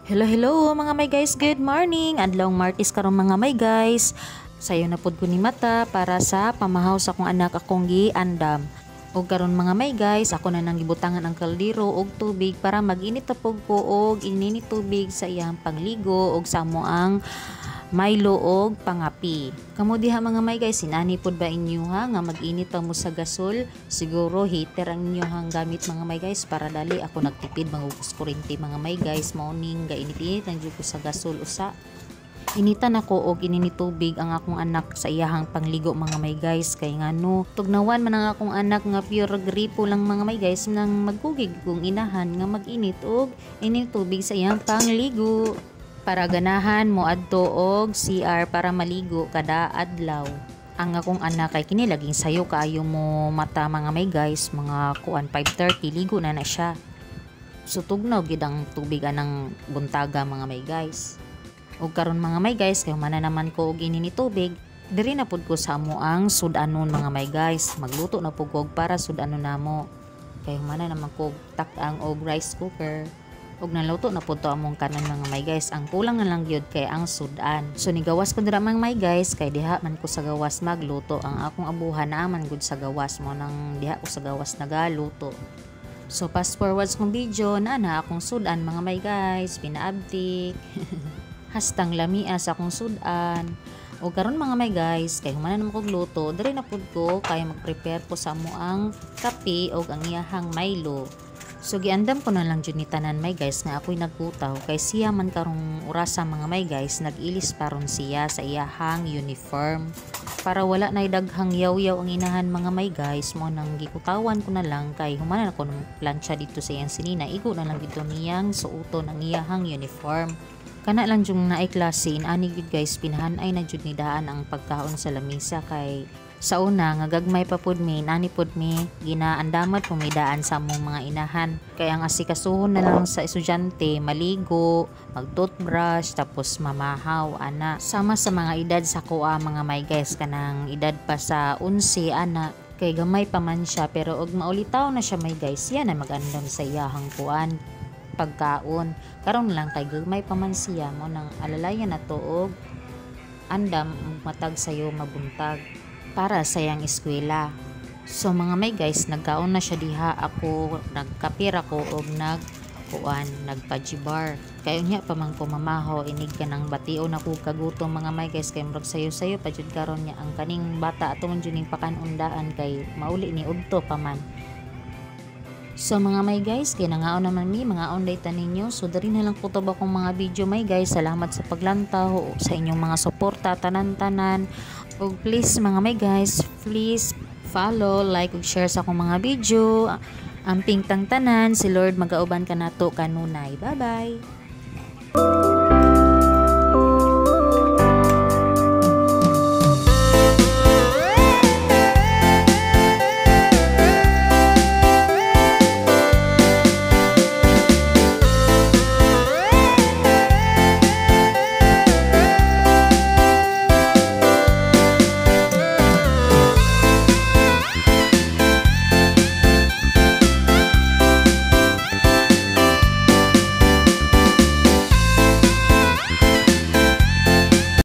Hello, hello mga may guys, good morning. Adlawng Martes karon mga may guys. Sayo na pod ko ni mata para sa pamahaw sa akong anak akong giandam. Og karon mga may guys, ako na nang gibutangan ang kaldero og tubig para mag-init tapog ko og inini tubig sa iyang pangligo og samo ang Milo og pangapi. Kamo diha mga may guys, sinani pod ba inyo ha nga mag-init pa mo sa gasol? Siguro heater ang inyo hang gamit mga may guys para dali ako nagtipid mangugus kuryente mga may guys. Morning gainit-init ang jud ko sa gasol usa. Initan ako og inini tubig ang akong anak sa iyahang pangligo mga may guys kay ngano tugnawan man ang akong anak nga pure gripo lang mga may guys nang magkugig kong inahan nga mag-init og inini tubig sa iyang pangligo. Para ganahan mo adto og CR para maligo kada adlaw. Ang akong anak kay kini laging sayo kaayo mo mata mga may guys, mga kuan 5:30 ligo na siya. So tugnaw gid ang tubig anang buntaga mga may guys. Ug karon mga may guys kay humana naman ko og inini tubig, diri na pud ko sa amo ang sudanon mga may guys. Magluto na pud ko para sudanon namo. Kay humana naman ko tak-ang og rice cooker. Og naluto na po to among kanan mga may guys. Ang kulang na lang yun kay ang sudan. So nigawas ko dira mga may guys kay diha man ko sa gawas magluto. Ang akong abuhan na man gud sa gawas mo nang diha ko sa gawas nagaluto. So fast forward sa video na akong sudan mga may guys, pinaabtik. Hastang lamia sa akong sudan. O karon mga may guys, kay humana naman kog luto, diri na pud ko kay mag-prepare ko sa amo ang kape og ang iyahang Milo. So giandam ko na lang jud ni tanan may guys nga ako'y nagkutaw kay siya man karong orasa mga may guys nag-ilis paron siya sa iyahang uniform. Para wala na daghang yaw-yaw ang inahan mga may guys mo nang gikutawan ko na lang kay humana ko ng plancha dito sa iyang sinina igo na lang dito niyang suoton ang iyahang uniform. Kana lang jung naay klase ani gid guys pinahanay na jud ni daan ang pagkaon sa lamesa kay sa una nga gagmay pa pud mi nani pud mi ginaandamat pumidaan sa among mga inahan kay ang asikasuhon na lang sa estudyante maligo mag-toothbrush tapos mamahaw ana sama sa mga edad sa kuha mga may guys kanang edad pa sa 11 ana kay gamay pa man siya pero og maulitaw na siya may guys yan na mag-andam sa iyahang kuan pagkaon karon lang kay gagmay pa man siya mo nang alalayan na to og andam matag sayo mabuntag para sa iyang eskwela. So mga may guys, nagkaon na siya diha ako, nagkapir ako og nagpajibar. Kayo niya pa man ko mamaho, inig ka ng bation ako kagutom mga may guys, kay murag sayo-sayo pa jud karon niya ang kaning bata ato man jud ning pakanundaan kay mauli ni udto pa man. So mga may guys, kaya nangaon naman mi, mga onday taninyo. So dari na lang po to ba kong mga video may guys. Salamat sa paglantaw, sa inyong mga suporta, tanan-tanan. O please mga may guys, please follow, like, ug share sa akong mga video. Amping tang tanan, si Lord magauban ka nato kanunay. Bye-bye!